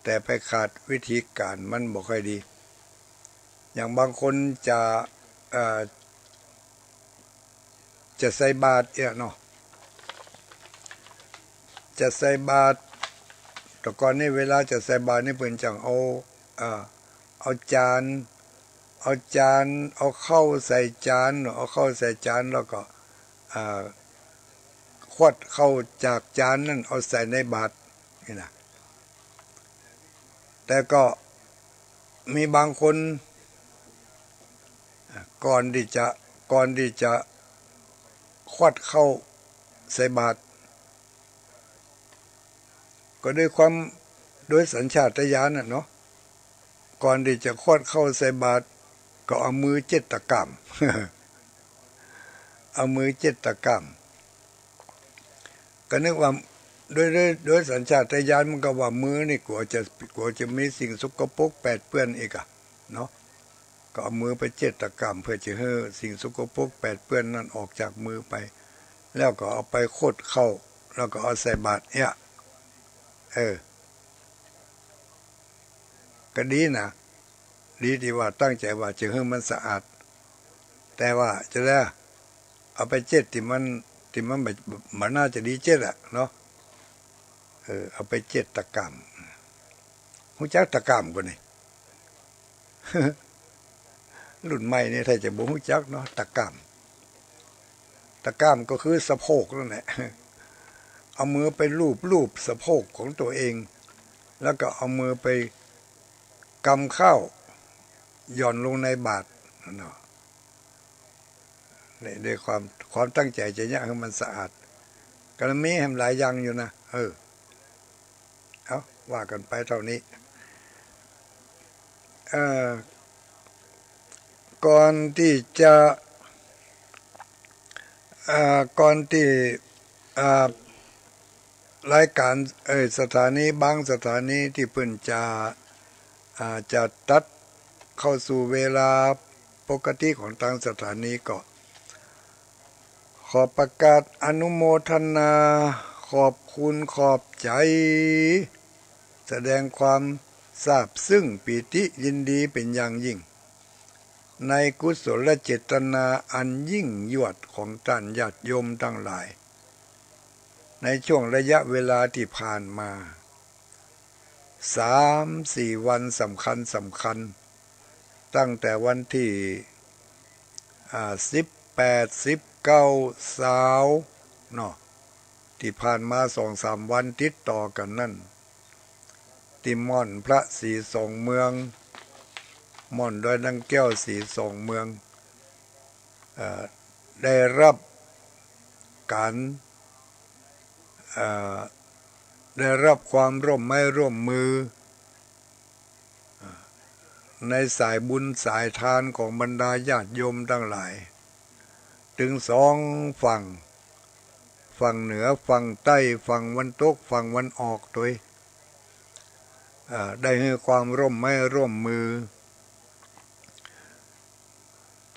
แต่ไปขาดวิธีการมันบ่ค่อยดี อย่างบางคนจะใส่บาตรเนาะจะใส่บาตรแต่ก่อนนี่เวลาจะใส่บาตรนี่เพิ่นจังเอาจานเอาเข้าใส่จานเอาเข้าใส่จานแล้วก็ขวดเข้าจากจานนั่นเอาใส่ในบาตรนี่นะแต่ก็มีบางคนก่อนที่จะขวดเข้าใส่บาตรก็ด้วยสัญชาตญาณน่ะเนาะก่อนที่จะขวดเข้าใส่บาตรก็เอามือเจ็ดตะกร้ามเอามือเจ็ดตะกร้ามก็นึกว่าด้วยสัญชาตญาณมันก็ว่ามือนี่กลัวจะมีสิ่งสกปรกแปดเปื้อนอีกอะเนาะก็เอามือไปเจ็ดตะกร้ามเพื่อจะให้สิ่งสกปรกแปดเปื้อนนั้นออกจากมือไปแล้วก็เอาไปโคดเข้าแล้วก็เอาใส่บาตรเนี่ยก็ดีนะดีที่ว่าตั้งใจว่าจะให้มันสะอาดแต่ว่าจะได้เอาไปเจ็ดที่มันแบบมันน่าจะดีเจ็ดอะเนาะเอาไปเจ็ดตะกร้ามหูจักตะกร้ามกว่านี่ รุ่นใหม่นี่ถ้าจะบ่หูจักเนาะตะกร้ามก็คือสะโพกนั่นแหละเอามือไปลูบสะโพกของตัวเองแล้วก็เอามือไปกำข้าวหย่อนลงในบาตรเนาะนี่ด้วยความตั้งใจจะเนี่ยให้มันสะอาดก็มีแห่งหลายอย่างอยู่นะเอาว่ากันไปเท่านี้ก่อนที่รายการสถานีบางสถานีที่เพิ่นจะตัดเข้าสู่เวลาปกติของทางสถานีก็ขอประกาศอนุโมทนาขอบคุณขอบใจแสดงความซาบซึ้งปิติยินดีเป็นอย่างยิ่งในกุศลเจตนาอันยิ่งยวดของท่านญาติโยมทั้งหลายในช่วงระยะเวลาที่ผ่านมา3-4 วันสำคัญตั้งแต่วันที่18-19 เนาะที่ผ่านมา2-3 วันติดต่อกันนั่นติม่อนพระศรีสองเมืองม่อนดอยนางแก้วศรีสองเมืองได้รับความร่วมไม้ร่วมมือในสายบุญสายทานของบรรดาญาติโยมทั้งหลายถึงฝั่งเหนือฝั่งใต้ฝั่งวันตกฝั่งวันออกโดยได้ให้ความร่วมไม้ร่วมมือ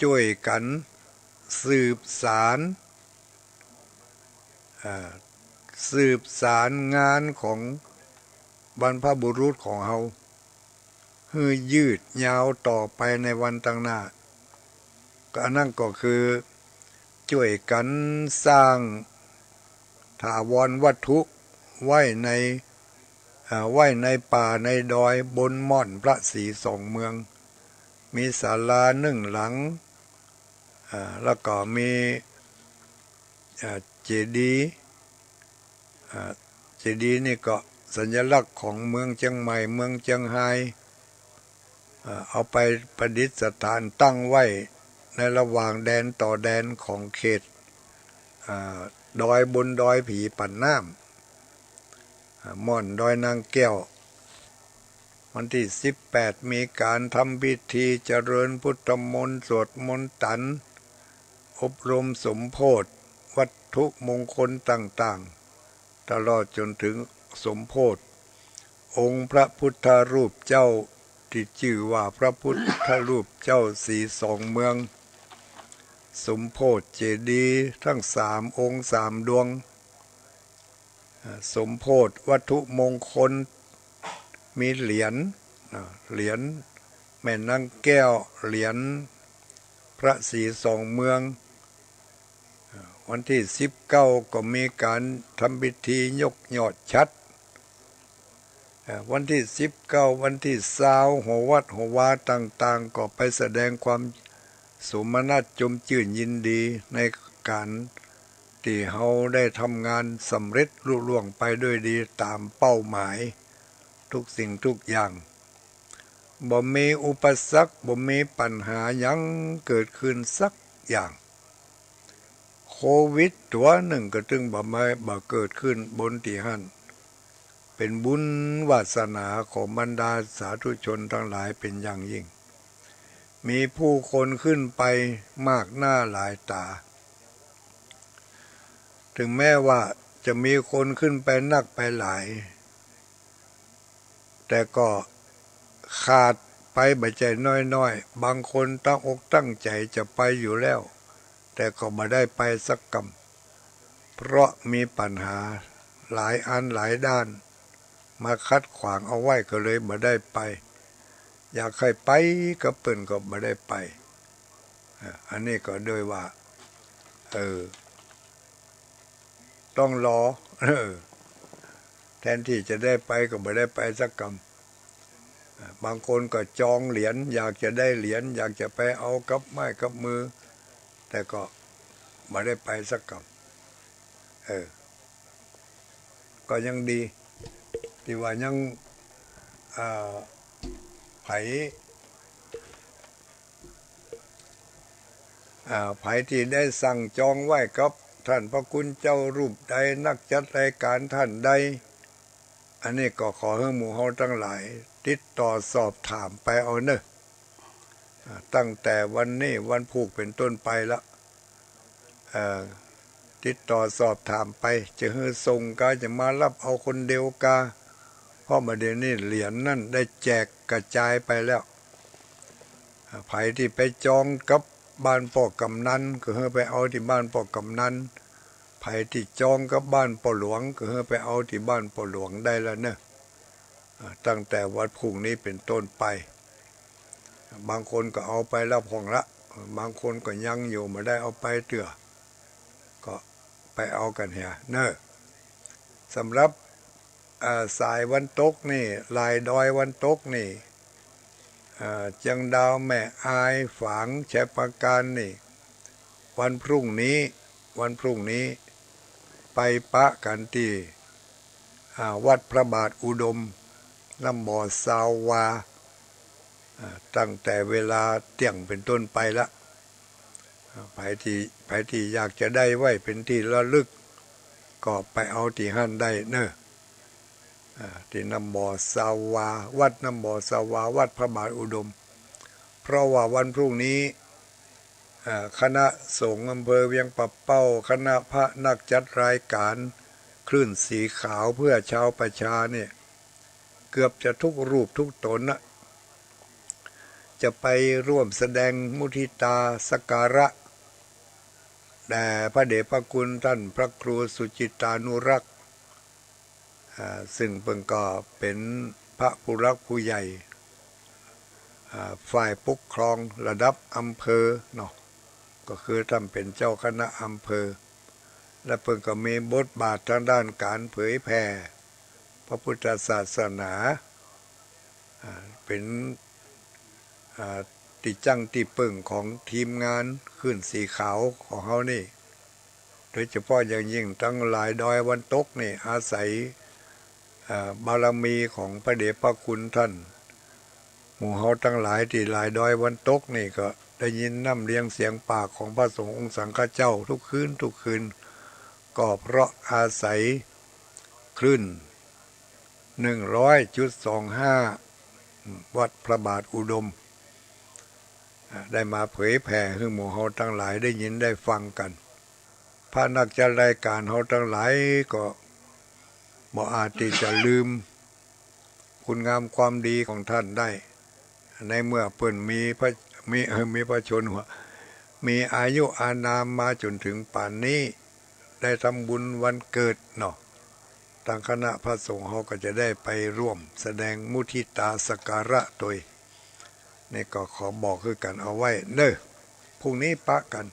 ช่วยกันสืบสารงานของบรรพบุรุษของเราให้ยืดยาวต่อไปในวันต่างหน้าก็นั่นก็คือช่วยกันสร้างถาวรวัตถุไว้ในป่าในดอยบนม่อนพระศรีสองเมืองมีศาลา1 หลังแล้วก็มีเจดีย์นี่ก็สัญลักษณ์ของเมืองเชียงใหม่เมืองเชียงไฮ้เอาไปประดิษฐานตั้งไว้ในระหว่างแดนต่อแดนของเขตดอยบนดอยผีปั่นน้ำม่อนดอยนางแก้ววันที่18มีการทำพิธีเจริญพุทธมนต์สวดมนต์ตันอบรมสมโภชวัตถุมงคลต่างๆตลอดจนถึงสมโภชองค์พระพุทธรูปเจ้าที่ ที่ชื่อว่าพระพุทธรูปเจ้าสีสองเมืองสมโพธิเจดีย์ทั้ง3 องค์ 3 ดวงสมโพธิวัตถุมงคลมีเหรียญแม่นางแก้วเหรียญพระศรีสองเมืองวันที่19ก็มีการทำพิธียกยอดชัดวันที่19วันที่20หัววัดหัววาต่างๆก็ไปแสดงความสุมนัสจมชื่นยินดีในการที่เฮาได้ทำงานสำเร็จลุล่วงไปด้วยดีตามเป้าหมายทุกสิ่งทุกอย่างบ่มีอุปสรรคบ่มีปัญหาหยังเกิดขึ้นสักอย่างโควิดตัวหนึ่งก็ถึงบ่เกิดขึ้นบนที่หั่นเป็นบุญวาสนาของบรรดาสาธุชนทั้งหลายเป็นอย่างยิ่งมีผู้คนขึ้นไปมากหน้าหลายตาถึงแม้ว่าจะมีคนขึ้นไปนักไปหลายแต่ก็ขาดไปบ่ใจน้อยๆบางคนตั้งอกตั้งใจจะไปอยู่แล้วแต่ก็ไม่ได้ไปสักกำเพราะมีปัญหาหลายอันหลายด้านมาคัดขวางเอาไว้ก็เลยไม่ได้ไปอยากให้ไปก็เปิ่นก็ไม่ได้ไปอันนี้ก็ด้วยว่าต้องรแทนที่จะได้ไปก็ไม่ได้ไปสักกำบางคนก็จองเหรียญอยากจะได้เหรียญอยากจะไปเอากับไม้กับมือแต่ก็ไม่ได้ไปสักกำก็ยังดีที่ว่ายังไผที่ได้สั่งจองไว้กับท่านพระคุณเจ้ารูปใดนักจัดรายการท่านใดอันนี้ก็ขอให้หมู่เฮาทั้งหลายติดต่อสอบถามไปเอาเนอะตั้งแต่วันนี้วันผูกเป็นต้นไปละติดต่อสอบถามไปจะให้ส่งกาจะมารับเอาคนเดียวกาเพราะมาเดี๋ยวนี้เหรียญนั่นได้แจกกระจายไปแล้วไผที่ไปจองกับบ้านพ่อกำนันก็ให้ไปเอาที่บ้านพ่อกำนันไผที่จองกับบ้านพ่อหลวงก็ให้ไปเอาที่บ้านพ่อหลวงได้แล้วเนอะตั้งแต่วันพรุ่งนี้เป็นต้นไปบางคนก็เอาไปแล้วพองละบางคนก็ยังอยู่ไม่ได้เอาไปเตื่อก็ไปเอากันเหียเนอะสำหรับสายวันตกนี่ลายดอยวันตกนี่เจียงดาวแม่อายฝางแชปาการนี่วันพรุ่งนี้ไปปะกันที่วัดพระบาทอุดมน้ำบ่อสาววาตั้งแต่เวลาเที่ยงเป็นต้นไปละไปที่อยากจะได้ไว้เป็นที่ระลึกก็ไปเอาที่หั่นได้เนอะที่น้ำบ่อสาววาวัดน้ำบ่อสาววาวัดพระบาทอุดมเพราะว่าวันพรุ่งนี้คณะสงฆ์อำเภอเวียงปะเป้าคณะพระนักจัดรายการคลื่นสีขาวเพื่อชาวประชาเนี่ยเกือบจะทุกรูปทุกตนนะจะไปร่วมแสดงมุทิตาสักการะแด่พระเดชพระคุณท่านพระครูสุจิตานุรักษ์ซึ่งเพิ่งก็เป็นพระผู้รักผู้ใหญ่ฝ่ายปกครองระดับอำเภอเนาะก็คือท่านเป็นเจ้าคณะอำเภอและเพิ่งก็มีบทบาททางด้านการเผยแผ่พระพุทธศาสนาเป็นติจังติเปิ่งของทีมงานขึ้นสีขาวของเขานี่โดยเฉพาะอย่างยิ่งตั้งหลายดอยวันตกนี่อาศัยบารมีของพระเดชพระคุณท่านหมู่เฮาทั้งหลายที่หลายดอยวันตกนี่ก็ได้ยินน้ำเลี้ยงเสียงปากของพระสงฆ์องค์สังฆเจ้าทุกคืนก็เพราะอาศัยคลื่น100.25วัดพระบาทอุดมได้มาเผยแผ่ให้หมู่เฮาทั้งหลายได้ยินได้ฟังกันพระนักจัดรายการเฮาทั้งหลายก็บ่อาจที่จะลืมคุณงามความดีของท่านได้ ในเมื่อเปิ้นมีพระชนหัวมีอายุอานามมาจนถึงป่านนี้ได้ทำบุญวันเกิดเนาะทางคณะพระสงฆ์เขาก็จะได้ไปร่วมแสดงมุทิตาสักการะโดยนี่ก็ขอบอกคือกันเอาไว้เน้อพรุ่งนี้ปะกัน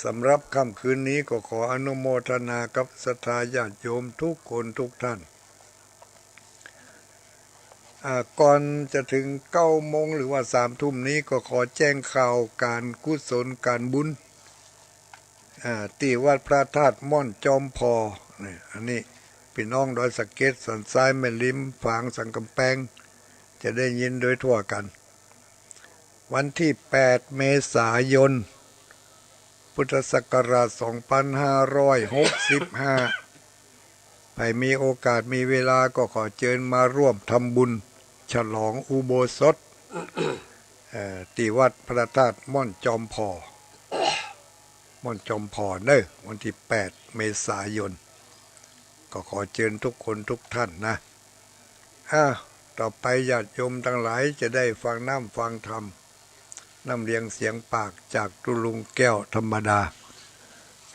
สำหรับค่ำคืนนี้ก็ขออนุโมทนากับศรัทธาญาติโยมทุกคนทุกท่านก่อนจะถึง9 โมงหรือว่า3 ทุ่มนี้ก็ขอแจ้งข่าวการกุศลการบุญที่วัดพระธาตุม่อนจอมพอนี่อันนี้พี่น้องดอยสะเก็ดสันทรายแม่ลิ้มฝางสังกำแพงจะได้ยินโดยทั่วกันวันที่8 เมษายนพุทธศักราช2565ใครมีโอกาสมีเวลาก็ขอเชิญมาร่วมทำบุญฉลองอุโบสถที่วัดพระธาตุม่อนจอมพอเน้อวันที่8 เมษายนก็ขอเชิญทุกคนทุกท่านนะต่อไปญาติโยมทั้งหลายจะได้ฟังฟังธรรมน้ำเลียงเสียงปากจากตุลุงแก้วธรรมดา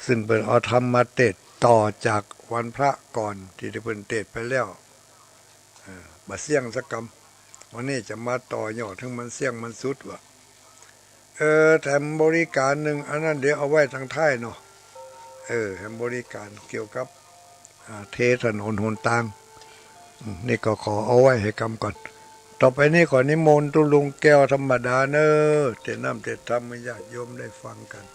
ซึ่งเป็นเอาธรรมมาเทศต่อจากวันพระก่อนที่ได้เพิ่นเทศไปแล้วมาเสี่ยงสักกำวันนี้จะมาต่อยอดถึงมันเสี่ยงมันสุดวะแถมบริการหนึ่งอันนั้นเดี๋ยวเอาไว้ทางท้ายเนาะแถมบริการเกี่ยวกับเทถนนหนทางนี่ก็ขอเอาไว้ให้กำก่อนต่อไปนี้ขอนิมนต์ตุลุงแก้วธรรมดาเนอะเทศน้ำเทศธรรมให้ญาติโยมได้ฟังกัน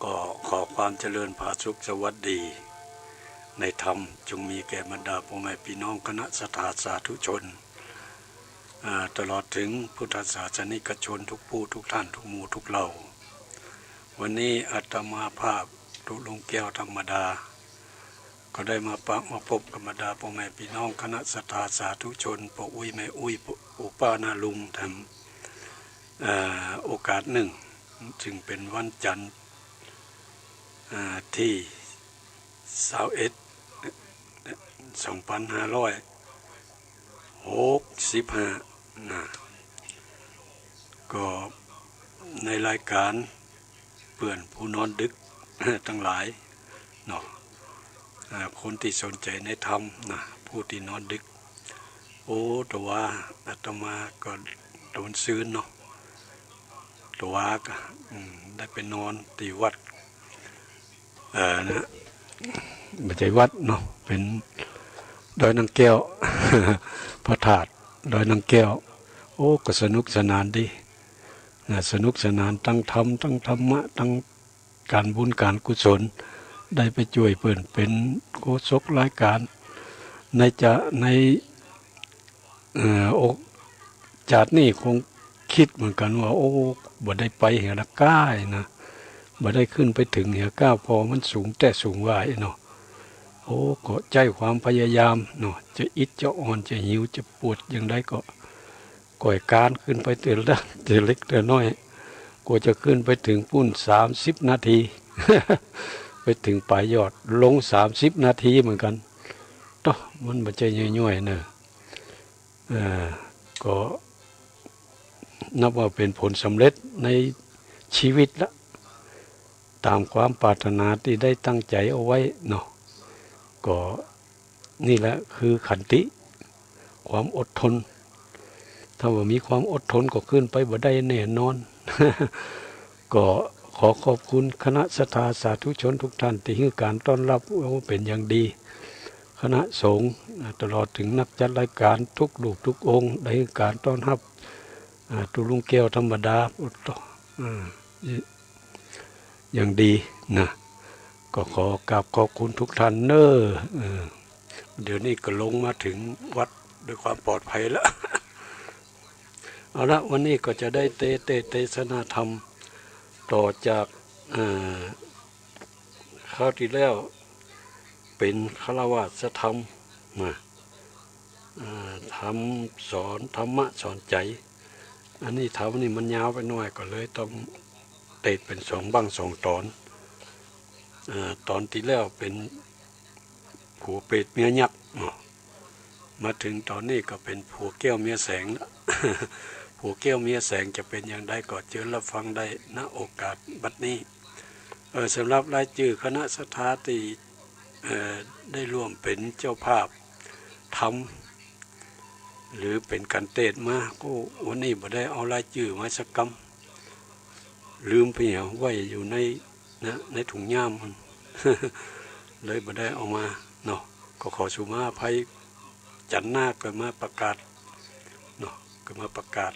ก็ขอความเจริญผาสุขสวัสดีในธรรมจงมีแก่บรรดาพ่อแม่พี่น้องคณะสัทธาสาธุชนตลอดถึงพุทธศาสนิกชนทุกผู้ทุกท่านทุกหมู่ทุกเหล่าวันนี้อาตมาภาพตุลุงแก้วธรรมดาก็ได้มาพบกับบรรดาพ่อแม่พี่น้องคณะสัทธาสาธุชนพ่ออุ้ยแม่อุ้ยปู่ป้านาลุงทำโอกาสหนึ่งจึงเป็นวันจันทร์ที่21/2565นะก็ในรายการเปื่อนผู้นอนดึกทั้งหลายเนาะคนที่สนใจในธรรมนะผู้ที่นอนดึกแต่ว่าอาตมาก็โดนซื้อเนาะแต่ว่าก็ได้ไปนอนที่วัดนะไม่ใช่วัดเนาะเป็นดอยนางแก้ว พระธาตุดอยนางแก้วก็สนุกสนานดีสนุกสนานทั้งธรรมทั้งธรรมะทั้งการบุญการกุศลได้ไปช่วยเพื่อนเป็นโฆษกรายการในจาดนี่คงคิดเหมือนกันว่าบ่ได้ไปเหละก้ายนะบ่ได้ขึ้นไปถึงเหก้าพอมันสูงแต่สูงว่าเนาะก็ใจความพยายามเนาะจะอิดจะอ่อนจะหิวจะปวดอย่างไรก็ก่อยการขึ้นไปเตือนละเตือนเล็กเตือนน้อยก็จะขึ้นไปถึงปุ่น30 นาที ไปถึงปลายยอดลง30 นาทีเหมือนกันต่อมันบ่ใจย่อยๆเนอะก็นับว่าเป็นผลสำเร็จในชีวิตละตามความปรารถนาที่ได้ตั้งใจเอาไว้เนาะก็นี่แหละคือขันติความอดทนถ้าว่ามีความอดทนก็ขึ้นไปบ่ได้แน่นอน ก็ขอขอบคุณคณะสัทธาสาธุชนทุกท่านที่ให้การต้อนรับเป็นอย่างดีคณะสงฆ์ตลอดถึงนักจัดรายการทุกรูปทุกองค์ได้ให้การต้อนรับตุลุงแก้วธรรมดาอย่างดีนะก็ขอกราบขอบคุณทุกท่านเนอะเดี๋ยวนี้ก็ลงมาถึงวัดด้วยความปลอดภัยแล้ว เอาละวันนี้ก็จะได้เทศนาธรรมต่อจากคราวที่แล้วเป็นฆราวาสธรรมธรรมสอนธรรมะสอนใจ อันนี้เท้านี่มันยาวไปหน่อยก็เลยต้องเตะเป็น2 บ้าง 2 ตอนตอนที่แล้วเป็นผัวเป็ดเมียยักษ์มาถึงตอนนี้ก็เป็นผัวแก้วเมียแสงแล้ว ผัวแก้วเมียแสงจะเป็นอย่างไรก็เจอรับฟังได้ณโอกาสบัดนี้สำหรับรายชื่อคณะศรัทธาที่ได้ร่วมเป็นเจ้าภาพทำหรือเป็นกันเตศมาก็วันนี้บ่ได้เอารายชื่อมาสักกำลืมไปเหรอไว้อยู่ในถุงย่ามมัน เลยบ่ได้เอามาเนาะก็ขอสุมาอภัยจันทร์หน้าก็มาประกาศเนาะก็มาประกาศ